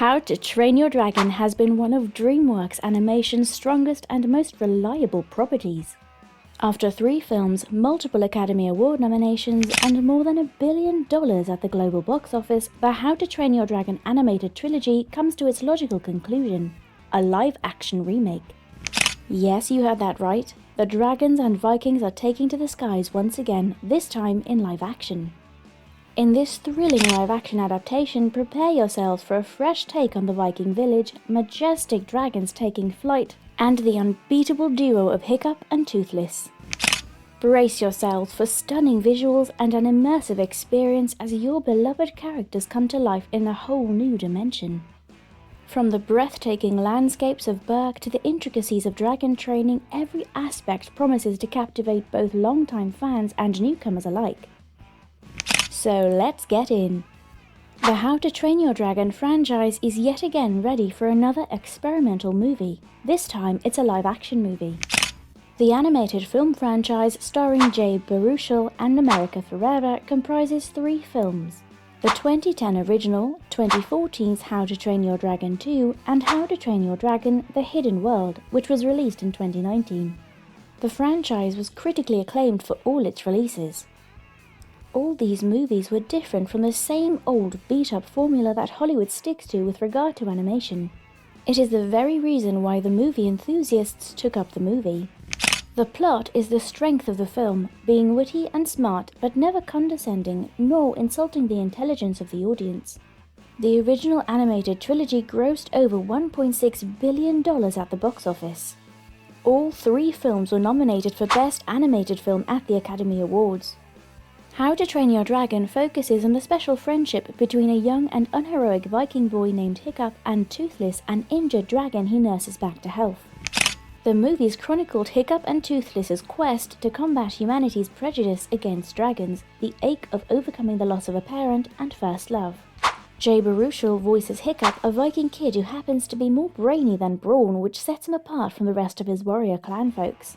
How to Train Your Dragon has been one of DreamWorks Animation's strongest and most reliable properties. After 3 films, multiple Academy Award nominations, and more than $1 billion at the global box office, the How to Train Your Dragon animated trilogy comes to its logical conclusion: a live-action remake. Yes, you heard that right. The dragons and Vikings are taking to the skies once again, this time in live action. In this thrilling live-action adaptation, prepare yourselves for a fresh take on the Viking village, majestic dragons taking flight, and the unbeatable duo of Hiccup and Toothless. Brace yourselves for stunning visuals and an immersive experience as your beloved characters come to life in a whole new dimension. From the breathtaking landscapes of Berk to the intricacies of dragon training, every aspect promises to captivate both longtime fans and newcomers alike. So let's get in. The How to Train Your Dragon franchise is yet again ready for another experimental movie. This time it's a live-action movie. The animated film franchise starring Jay Baruchel and America Ferrera comprises 3 films: the 2010 original, 2014's How to Train Your Dragon 2, and How to Train Your Dragon: The Hidden World, which was released in 2019. The franchise was critically acclaimed for all its releases. All these movies were different from the same old beat-up formula that Hollywood sticks to with regard to animation. It is the very reason why the movie enthusiasts took up the movie. The plot is the strength of the film, being witty and smart but never condescending nor insulting the intelligence of the audience. The original animated trilogy grossed over $1.6 billion at the box office. All 3 films were nominated for Best Animated Film at the Academy Awards. How to Train Your Dragon focuses on the special friendship between a young and unheroic Viking boy named Hiccup and Toothless, an injured dragon he nurses back to health. The movies chronicled Hiccup and Toothless's quest to combat humanity's prejudice against dragons, the ache of overcoming the loss of a parent, and first love. Jay Baruchel voices Hiccup, a Viking kid who happens to be more brainy than brawn, which sets him apart from the rest of his warrior clan folks.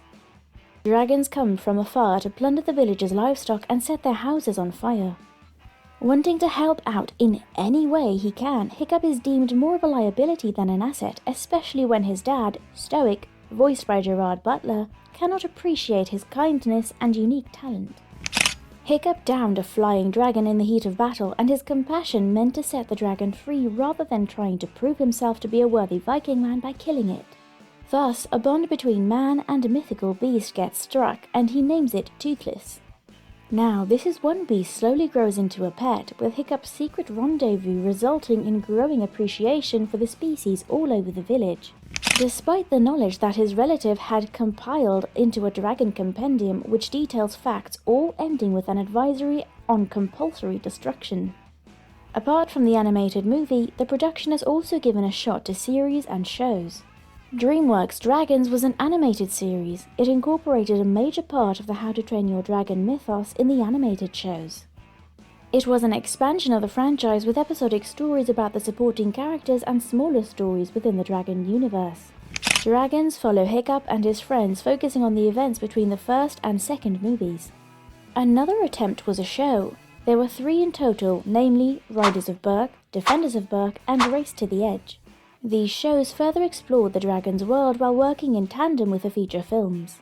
Dragons come from afar to plunder the village's livestock and set their houses on fire. Wanting to help out in any way he can, Hiccup is deemed more of a liability than an asset, especially when his dad, Stoic, voiced by Gerard Butler, cannot appreciate his kindness and unique talent. Hiccup downed a flying dragon in the heat of battle, and his compassion meant to set the dragon free rather than trying to prove himself to be a worthy Viking man by killing it. Thus, a bond between man and a mythical beast gets struck, and he names it Toothless. Now, this is one beast slowly grows into a pet, with Hiccup's secret rendezvous resulting in growing appreciation for the species all over the village. Despite the knowledge that his relative had compiled into a dragon compendium which details facts, all ending with an advisory on compulsory destruction. Apart from the animated movie, the production has also given a shot to series and shows. DreamWorks Dragons was an animated series. It incorporated a major part of the How to Train Your Dragon mythos in the animated shows. It was an expansion of the franchise with episodic stories about the supporting characters and smaller stories within the Dragon universe. Dragons follow Hiccup and his friends, focusing on the events between the first and second movies. Another attempt was a show. There were 3 in total, namely Riders of Berk, Defenders of Berk, and Race to the Edge. These shows further explored the dragon's world while working in tandem with the feature films.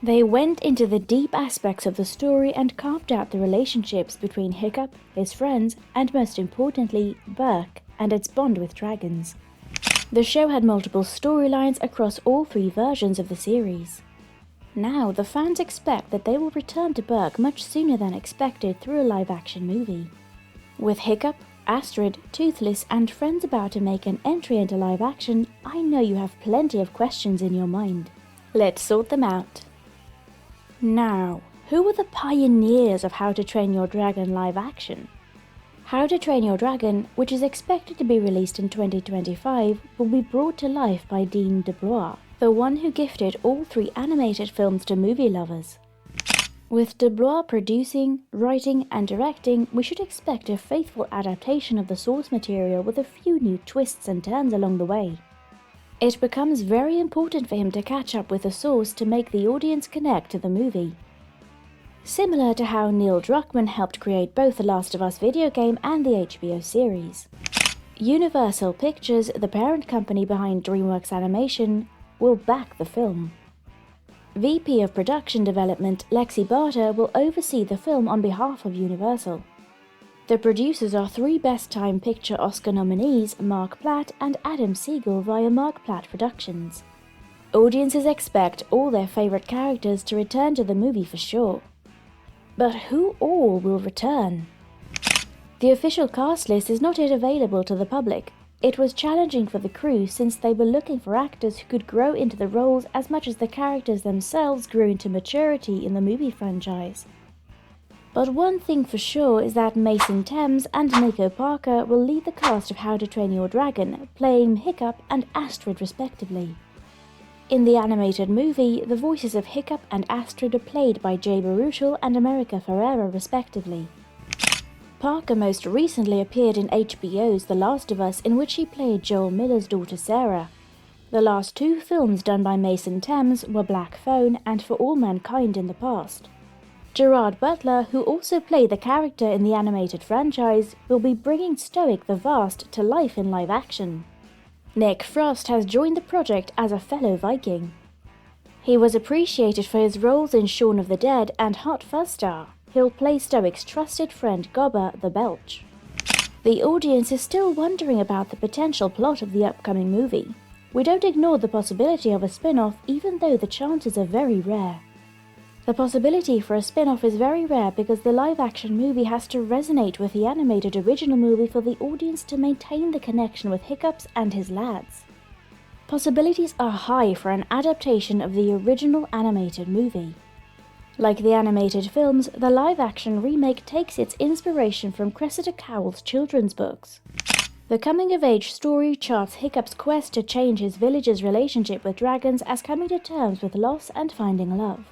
They went into the deep aspects of the story and carved out the relationships between Hiccup, his friends, and most importantly, Berk, and its bond with dragons. The show had multiple storylines across all 3 versions of the series. Now, the fans expect that they will return to Berk much sooner than expected through a live-action movie. With Hiccup, Astrid, Toothless, and friends about to make an entry into live action, I know you have plenty of questions in your mind. Let's sort them out. Now, who were the pioneers of How to Train Your Dragon live action? How to Train Your Dragon, which is expected to be released in 2025, will be brought to life by Dean DeBlois, the one who gifted all 3 animated films to movie lovers. With DeBlois producing, writing, and directing, we should expect a faithful adaptation of the source material with a few new twists and turns along the way. It becomes very important for him to catch up with the source to make the audience connect to the movie. Similar to how Neil Druckmann helped create both The Last of Us video game and the HBO series. Universal Pictures, the parent company behind DreamWorks Animation, will back the film. VP of Production Development Lexi Barter will oversee the film on behalf of Universal. The producers are three Best Time Picture Oscar nominees Mark Platt and Adam Siegel via Mark Platt Productions. Audiences expect all their favorite characters to return to the movie for sure. But who all will return? The official cast list is not yet available to the public. It was challenging for the crew since they were looking for actors who could grow into the roles as much as the characters themselves grew into maturity in the movie franchise. But one thing for sure is that Mason Thames and Nico Parker will lead the cast of How to Train Your Dragon, playing Hiccup and Astrid respectively. In the animated movie, the voices of Hiccup and Astrid are played by Jay Baruchel and America Ferrera respectively. Parker most recently appeared in HBO's The Last of Us, in which he played Joel Miller's daughter Sarah. The last two films done by Mason Thames were Black Phone and For All Mankind in the past. Gerard Butler, who also played the character in the animated franchise, will be bringing Stoic the Vast to life in live action. Nick Frost has joined the project as a fellow Viking. He was appreciated for his roles in Shaun of the Dead and Hot Fuzz Star. He'll play Stoic's trusted friend Gobber the Belch. The audience is still wondering about the potential plot of the upcoming movie. We don't ignore the possibility of a spin-off, even though the chances are very rare. The possibility for a spin-off is very rare because the live-action movie has to resonate with the animated original movie for the audience to maintain the connection with Hiccups and his lads. Possibilities are high for an adaptation of the original animated movie. Like the animated films, the live-action remake takes its inspiration from Cressida Cowell's children's books. The coming-of-age story charts Hiccup's quest to change his village's relationship with dragons as coming to terms with loss and finding love.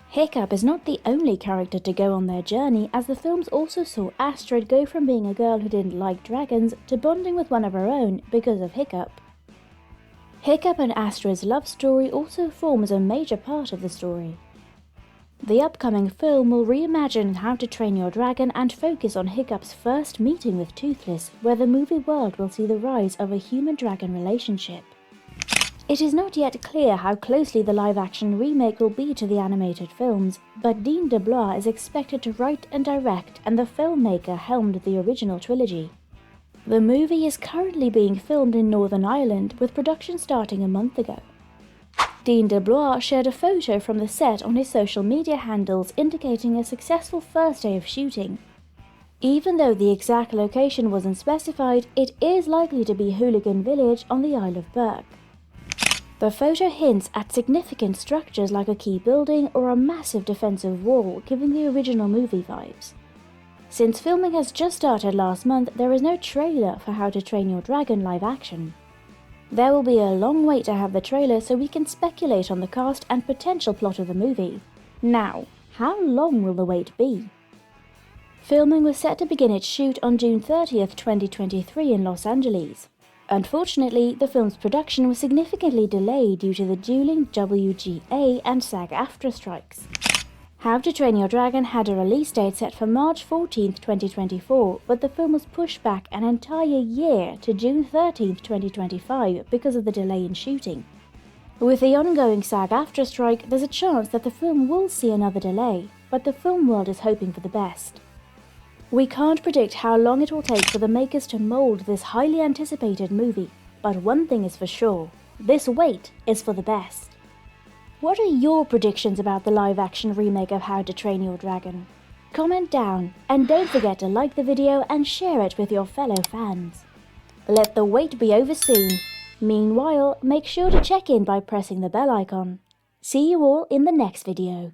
Hiccup is not the only character to go on their journey, as the films also saw Astrid go from being a girl who didn't like dragons to bonding with one of her own because of Hiccup. Hiccup and Astrid's love story also forms a major part of the story. The upcoming film will reimagine How to Train Your Dragon and focus on Hiccup's first meeting with Toothless, where the movie world will see the rise of a human-dragon relationship. It is not yet clear how closely the live-action remake will be to the animated films, but Dean DeBlois is expected to write and direct, and the filmmaker helmed the original trilogy. The movie is currently being filmed in Northern Ireland, with production starting a month ago. Dean DeBlois shared a photo from the set on his social media handles indicating a successful first day of shooting. Even though the exact location wasn't specified, it is likely to be Hooligan Village on the Isle of Burke. The photo hints at significant structures like a key building or a massive defensive wall, giving the original movie vibes. Since filming has just started last month, there is no trailer for How to Train Your Dragon live action. There will be a long wait to have the trailer so we can speculate on the cast and potential plot of the movie. Now, how long will the wait be? Filming was set to begin its shoot on June 30th, 2023 in Los Angeles. Unfortunately, the film's production was significantly delayed due to the dueling WGA and SAG-AFTRA strikes. How to Train Your Dragon had a release date set for March 14th, 2024, but the film was pushed back an entire year to June 13th, 2025 because of the delay in shooting. With the ongoing SAG-AFTRA strike, there's a chance that the film will see another delay, but the film world is hoping for the best. We can't predict how long it will take for the makers to mold this highly anticipated movie, but one thing is for sure, this wait is for the best. What are your predictions about the live-action remake of How to Train Your Dragon? Comment down, and don't forget to like the video and share it with your fellow fans. Let the wait be over soon. Meanwhile, make sure to check in by pressing the bell icon. See you all in the next video.